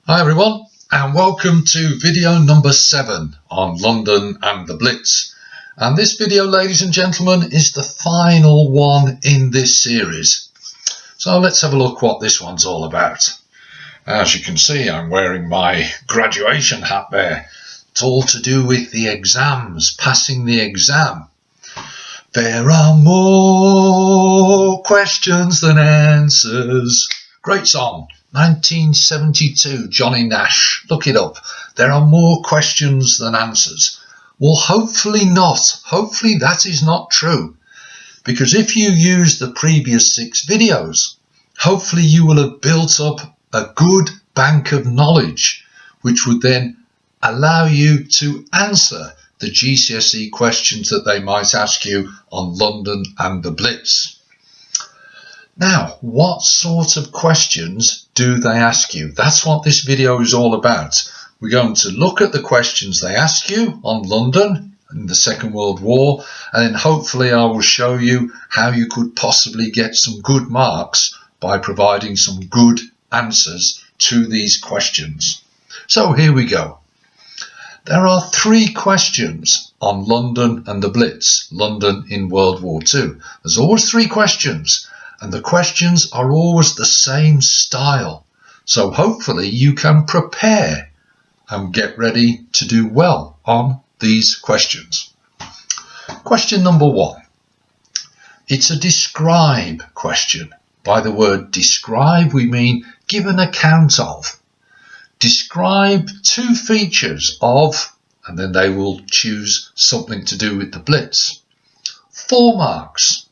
Hi everyone, and welcome to video number 7 on London and the Blitz. And this video, ladies and gentlemen, is the final one in this series. So let's have a look what this one's all about. As you can see, I'm wearing my graduation hat there. It's all to do with the exams, passing the exam. There are more questions than answers. Great song. 1972, Johnny Nash. Look it up. There are more questions than answers. Well, hopefully not. Hopefully that is not true. Because if you use the previous 6 videos, hopefully you will have built up a good bank of knowledge, which would then allow you to answer the GCSE questions that they might ask you on London and the Blitz. Now, what sort of questions do they ask you? That's what this video is all about. We're going to look at the questions they ask you on London in the Second World War, and then hopefully I will show you how you could possibly get some good marks by providing some good answers to these questions. So here we go. There are 3 questions on London and the Blitz, London in World War II. There's always 3 questions. And the questions are always the same style. So hopefully you can prepare and get ready to do well on these questions. Question number 1. It's a describe question. By the word describe, we mean give an account of. Describe 2 features of, and then they will choose something to do with the Blitz. 4 marks.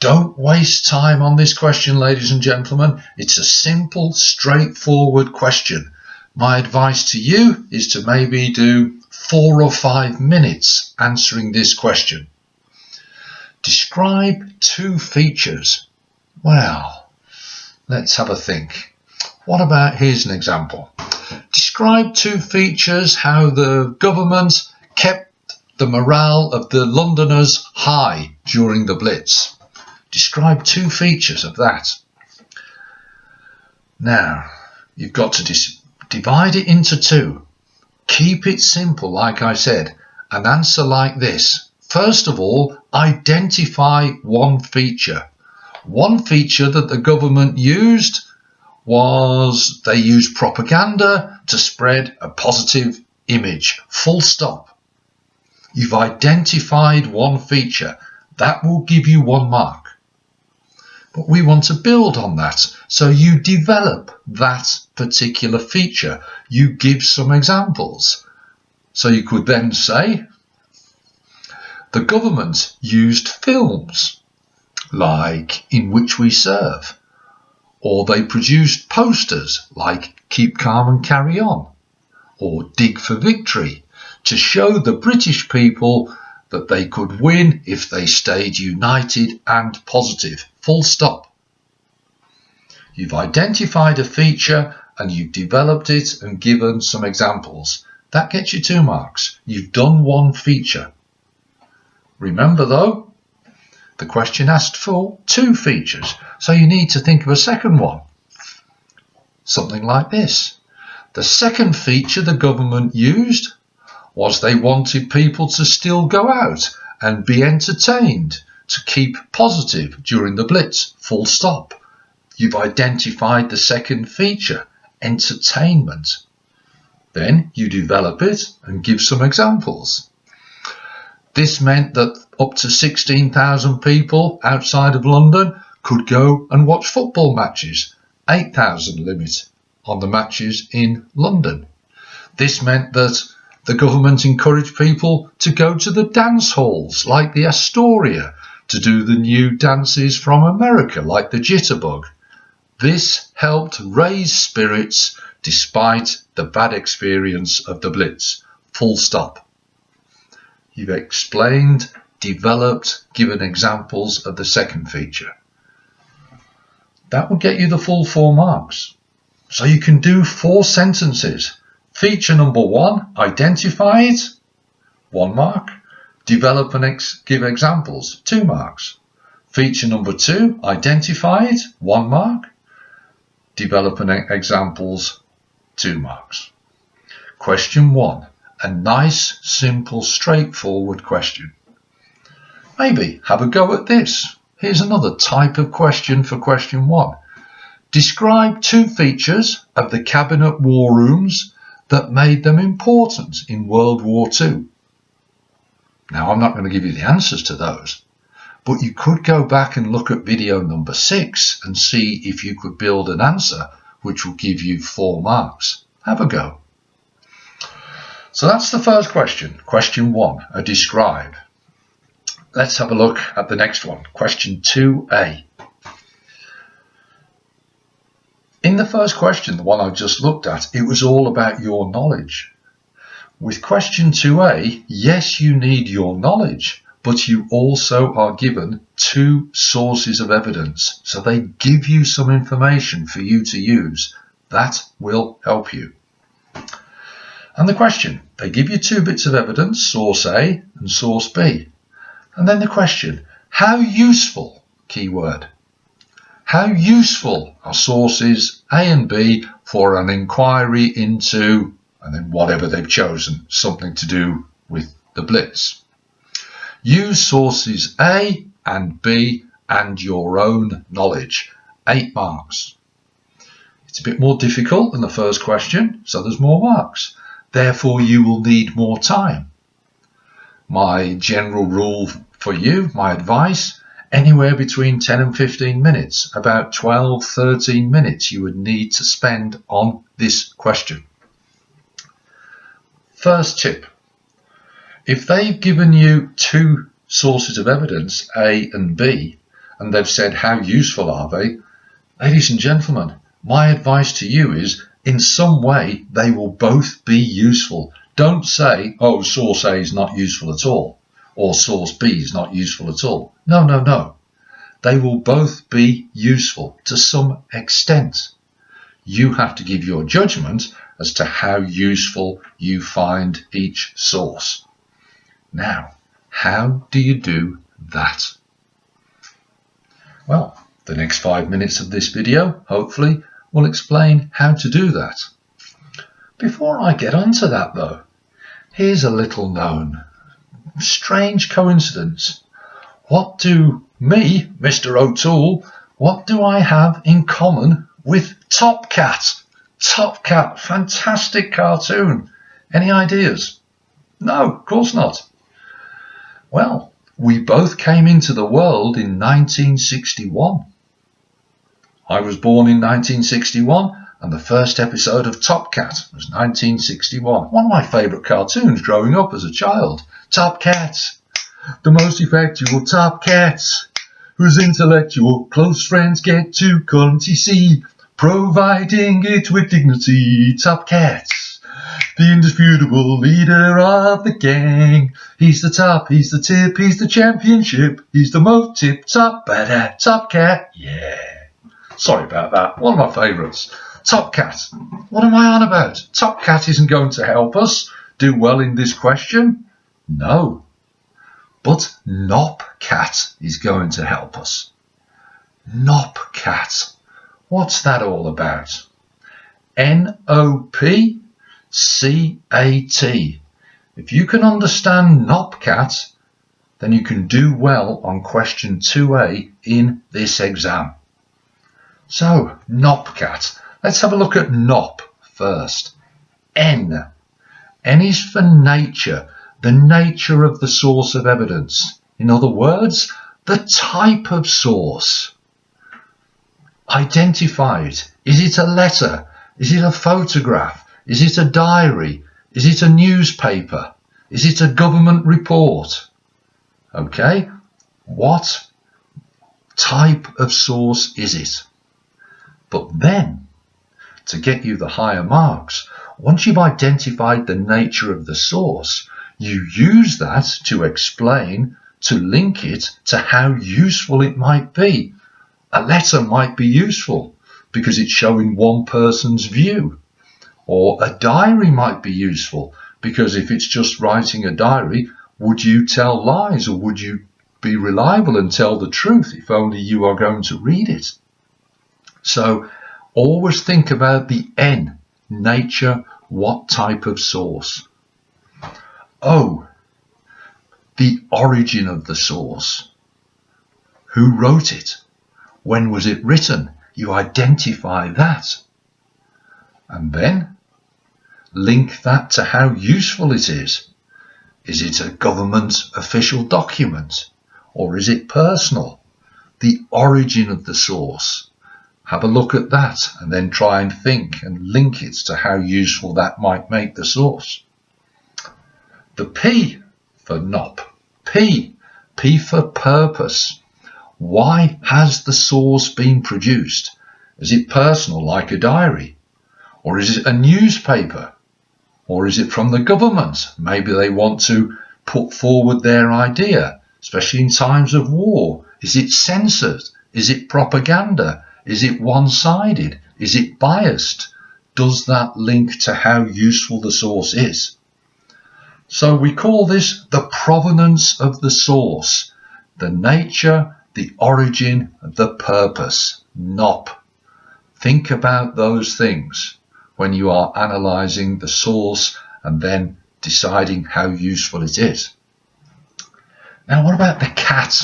Don't waste time on this question, ladies and gentlemen. It's a simple, straightforward question. My advice to you is to maybe do 4 or 5 minutes answering this question. Describe 2 features. Well, let's have a think. What about, here's an example. Describe 2 features how the government kept the morale of the Londoners high during the Blitz. Describe 2 features of that. Now, you've got to divide it into 2. Keep it simple, like I said, and answer like this. First of all, identify 1 feature. 1 feature that the government used was they used propaganda to spread a positive image. Full stop. You've identified 1 feature. That will give you 1 mark. But we want to build on that. So you develop that particular feature. You give some examples. So you could then say, the government used films like In Which We Serve, or they produced posters like Keep Calm and Carry On, or Dig for Victory, to show the British people that they could win if they stayed united and positive. Full stop. You've identified a feature and you've developed it and given some examples. That gets you 2 marks. You've done 1 feature. Remember though, the question asked for 2 features. So you need to think of a second one. Something like this. The second feature the government used was they wanted people to still go out and be entertained, to keep positive during the Blitz. Full stop. You've identified the second feature, entertainment. Then you develop it and give some examples. This meant that up to 16,000 people outside of London could go and watch football matches. 8,000 limit on the matches in London. This meant that the government encouraged people to go to the dance halls like the Astoria to do the new dances from America like the Jitterbug. This helped raise spirits despite the bad experience of the Blitz. Full stop. You've explained, developed, given examples of the second feature. That will get you the full 4 marks. So you can do 4 sentences. Feature number 1, identify it, 1 mark. Develop and give examples, 2 marks. Feature number 2, identify it, 1 mark. Develop and examples, 2 marks. Question 1. A nice, simple, straightforward question. Maybe have a go at this. Here's another type of question for question 1. Describe 2 features of the cabinet war rooms that made them important in World War II. Now, I'm not going to give you the answers to those, but you could go back and look at video number 6 and see if you could build an answer which will give you 4 marks. Have a go. So that's the first question, question 1, a describe. Let's have a look at the next one, question 2a. In the first question, the one I've just looked at, it was all about your knowledge. With question 2a, yes, you need your knowledge, but you also are given 2 sources of evidence. So they give you some information for you to use. That will help you. And the question, they give you 2 bits of evidence, source A and source B. And then the question, how useful, keyword, how useful are sources A and B for an inquiry into, and then whatever they've chosen, something to do with the Blitz. Use sources A and B and your own knowledge. 8 marks. It's a bit more difficult than the first question, so there's more marks. Therefore, you will need more time. My general rule for you, my advice, anywhere between 10 and 15 minutes, about 12, 13 minutes you would need to spend on this question. First tip, if they've given you 2 sources of evidence, A and B, and they've said how useful are they, ladies and gentlemen, my advice to you is in some way they will both be useful. Don't say, oh, source A is not useful at all, or source B is not useful at all. No, no, no. They will both be useful to some extent. You have to give your judgment as to how useful you find each source. Now, how do you do that? Well, the next 5 minutes of this video, hopefully, will explain how to do that. Before I get onto that though, here's a little known strange coincidence. What do me, Mr. O'Toole, what do I have in common with Top Cat? Top Cat, fantastic cartoon. Any ideas? No, of course not. Well, we both came into the world in 1961. I was born in 1961 and the first episode of Top Cat was 1961. One of my favourite cartoons growing up as a child. Top Cat, the most effectual Top Cat, whose intellectual close friends get to currency see, providing it with dignity. Top Cat, the indisputable leader of the gang. He's the top, he's the tip, he's the championship, he's the most tip-top badass. Top Cat, yeah. Sorry about that, one of my favourites. Top Cat, what am I on about? Top Cat isn't going to help us do well in this question. No, but Nop Cat is going to help us. Nop Cat, what's that all about? N-O-P-C-A-T. If you can understand Nop Cat, then you can do well on question 2A in this exam. So, Nop Cat. Let's have a look at Nop first. N. N is for nature, the nature of the source of evidence. In other words, the type of source. Identify it. Is it a letter? Is it a photograph? Is it a diary? Is it a newspaper? Is it a government report? Okay, what type of source is it? But then, to get you the higher marks, once you've identified the nature of the source, you use that to explain, to link it to how useful it might be. A letter might be useful because it's showing one person's view. Or a diary might be useful because if it's just writing a diary, would you tell lies or would you be reliable and tell the truth if only you are going to read it? So always think about the N nature, what type of source. O, the origin of the source. Who wrote it? When was it written? You identify that. And then link that to how useful it is. Is it a government official document? Or is it personal? The origin of the source. Have a look at that and then try and think and link it to how useful that might make the source. The P for NOP. P for purpose. Why has the source been produced? Is it personal, like a diary? Or is it a newspaper? Or is it from the government? Maybe they want to put forward their idea, especially in times of war. Is it censored? Is it propaganda? Is it one-sided? Is it biased? Does that link to how useful the source is? So we call this the provenance of the source, the nature, the origin, the purpose, NOP. Think about those things when you are analysing the source and then deciding how useful it is. Now, what about the CAT?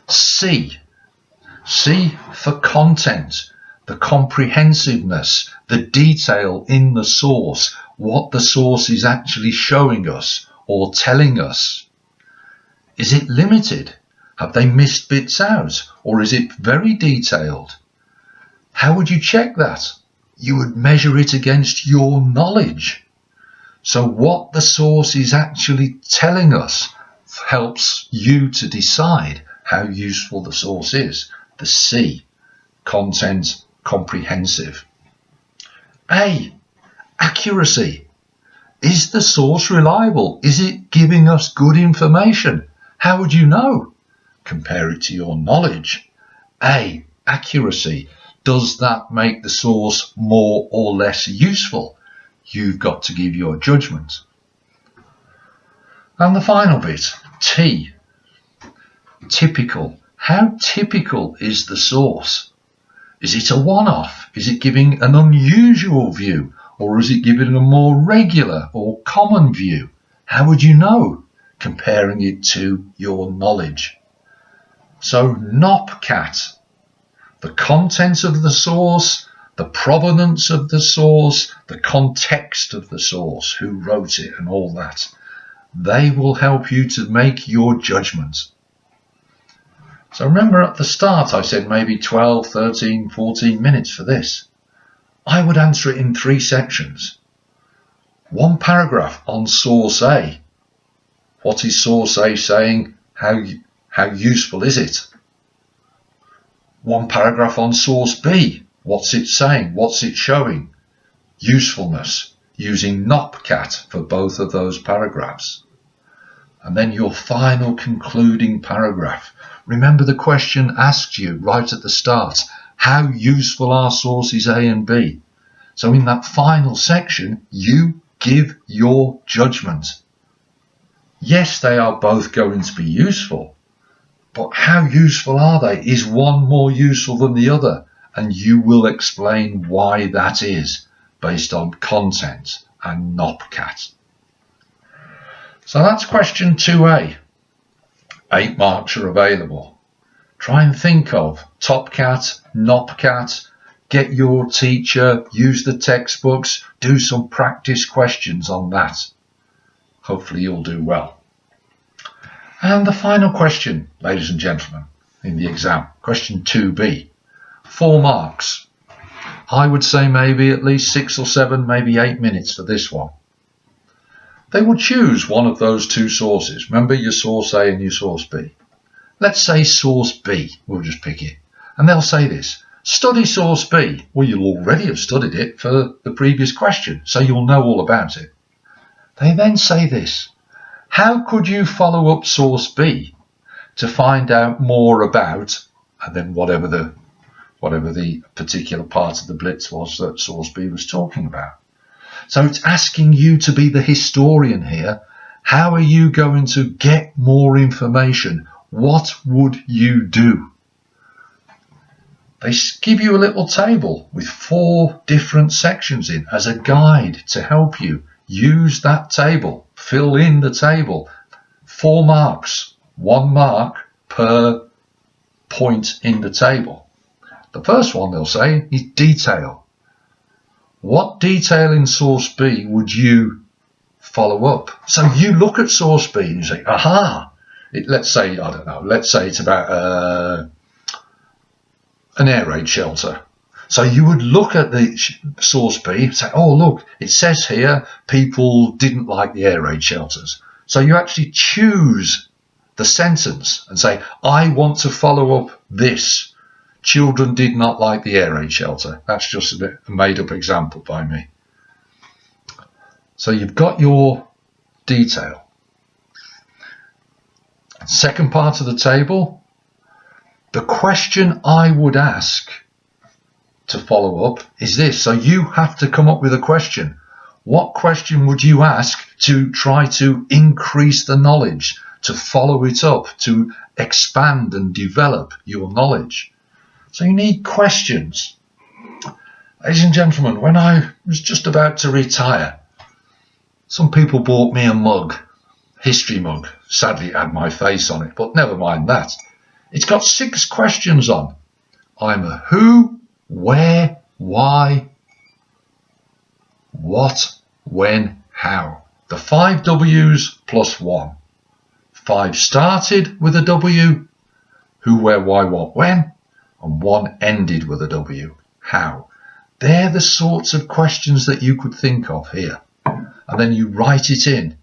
C. C for content, the comprehensiveness, the detail in the source, what the source is actually showing us or telling us. Is it limited? Have they missed bits out? Or is it very detailed? How would you check that? You would measure it against your knowledge. So what the source is actually telling us helps you to decide how useful the source is. The C, content, comprehensive. A, accuracy. Is the source reliable? Is it giving us good information? How would you know? Compare it to your knowledge. A, accuracy. Does that make the source more or less useful? You've got to give your judgment. And the final bit, T, typical. How typical is the source? Is it a one-off? Is it giving an unusual view? Or is it giving a more regular or common view? How would you know? Comparing it to your knowledge. So NOPCAT, the content of the source, the provenance of the source, the context of the source, who wrote it and all that. They will help you to make your judgment. So remember at the start I said maybe 12, 13, 14 minutes for this. I would answer it in 3 sections. 1 paragraph on source A. What is source A saying? How useful is it? 1 paragraph on source B. What's it saying? What's it showing? Usefulness, using NOPCAT for both of those paragraphs. And then your final concluding paragraph. Remember the question asked you right at the start. How useful are sources A and B? So in that final section, you give your judgment. Yes, they are both going to be useful, but how useful are they? Is one more useful than the other? And you will explain why that is based on content and NOPCAT. So that's question 2A. 8 marks are available. Try and think of TOPCAT, NOPCAT, get your teacher, use the textbooks, do some practice questions on that. Hopefully you'll do well. And the final question, ladies and gentlemen, in the exam, question 2B, 4 marks. I would say maybe at least 6 or 7, maybe 8 minutes for this one. They will choose one of those 2 sources. Remember your source A and your source B. Let's say source B, we'll just pick it. And they'll say this, study source B. Well, you'll already have studied it for the previous question, so you'll know all about it. They then say this, how could you follow up source B to find out more about, and then whatever the particular part of the Blitz was that source B was talking about. So it's asking you to be the historian here. How are you going to get more information? What would you do? they give you a little table with 4 different sections in as a guide to help you use that table, fill in the table. 4 marks, 1 mark per point in the table. The first one they'll say is detail. What detail in source B would you follow up? So you look at source B and you say, aha, let's say, I don't know, let's say it's about an air raid shelter. So you would look at the source B and say, oh, look, it says here people didn't like the air raid shelters. So you actually choose the sentence and say, I want to follow up this. Children did not like the air raid shelter. That's just a made up example by me. So you've got your detail. Second part of the table, the question I would ask to follow up is this. So you have to come up with a question. What question would you ask to try to increase the knowledge, to follow it up, to expand and develop your knowledge? So you need questions. Ladies and gentlemen, when I was just about to retire, some people bought me a mug, history mug. Sadly, it had my face on it, but never mind that. It's got 6 questions on. I'm a who, where, why, what, when, how. The 5 W's plus 1. 5 started with a W, who, where, why, what, when, and 1 ended with a W, how. They're the sorts of questions that you could think of here. And then you write it in.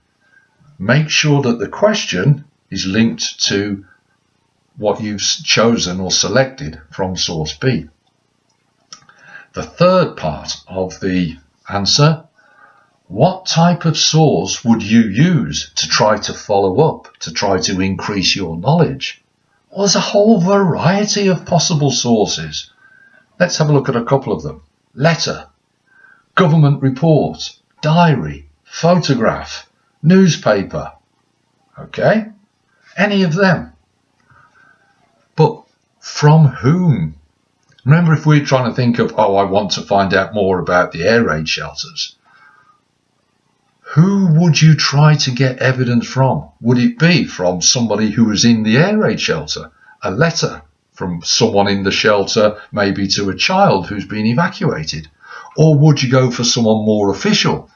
Make sure that the question is linked to what you've chosen or selected from source B. The third part of the answer, what type of source would you use to try to follow up, to try to increase your knowledge? Well, there's a whole variety of possible sources. Let's have a look at a couple of them. Letter, government report, diary, photograph, newspaper. Okay, any of them. But from whom? Remember, if we're trying to think of, oh, I want to find out more about the air raid shelters, who would you try to get evidence from? Would it be from somebody who was in the air raid shelter? A letter from someone in the shelter, maybe to a child who's been evacuated? Or would you go for someone more official?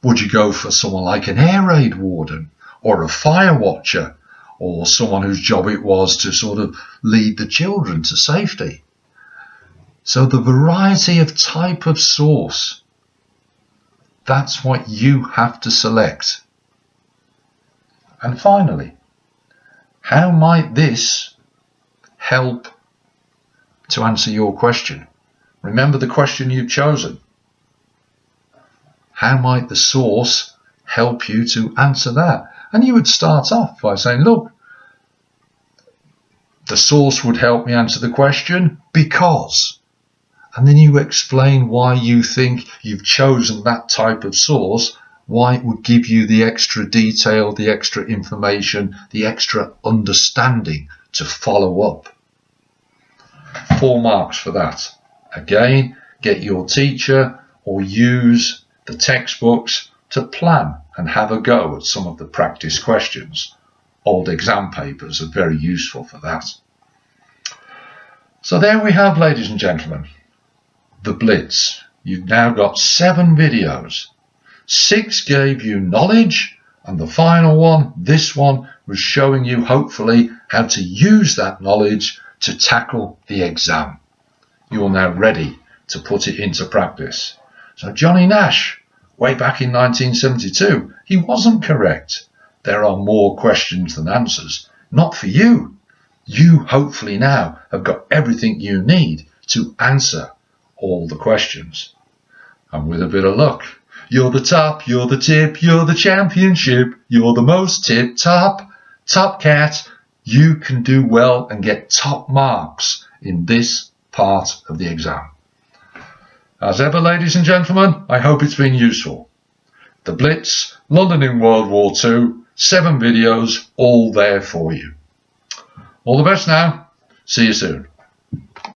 Would you go for someone like an air raid warden or a fire watcher or someone whose job it was to sort of lead the children to safety? So the variety of type of source, that's what you have to select. And finally, how might this help to answer your question? Remember the question you've chosen. How might the source help you to answer that? And you would start off by saying, look, the source would help me answer the question because. And then you explain why you think you've chosen that type of source, why it would give you the extra detail, the extra information, the extra understanding to follow up. 4 marks for that. Again, get your teacher or use the textbooks to plan and have a go at some of the practice questions. Old exam papers are very useful for that. So there we have, ladies and gentlemen, the Blitz. You've now got 7 videos. 6 gave you knowledge, and the final one, this one, was showing you hopefully how to use that knowledge to tackle the exam. You're now ready to put it into practice. So Johnny Nash, way back in 1972, he wasn't correct. There are more questions than answers. Not for you. You hopefully now have got everything you need to answer all the questions. And with a bit of luck, you're the top, you're the tip, you're the championship, you're the most tip top cat. You can do well and get top marks in this part of the exam. As ever, ladies and gentlemen, I hope it's been useful. The Blitz, London in World War II, 7 videos, all there for you. All the best now. See you soon.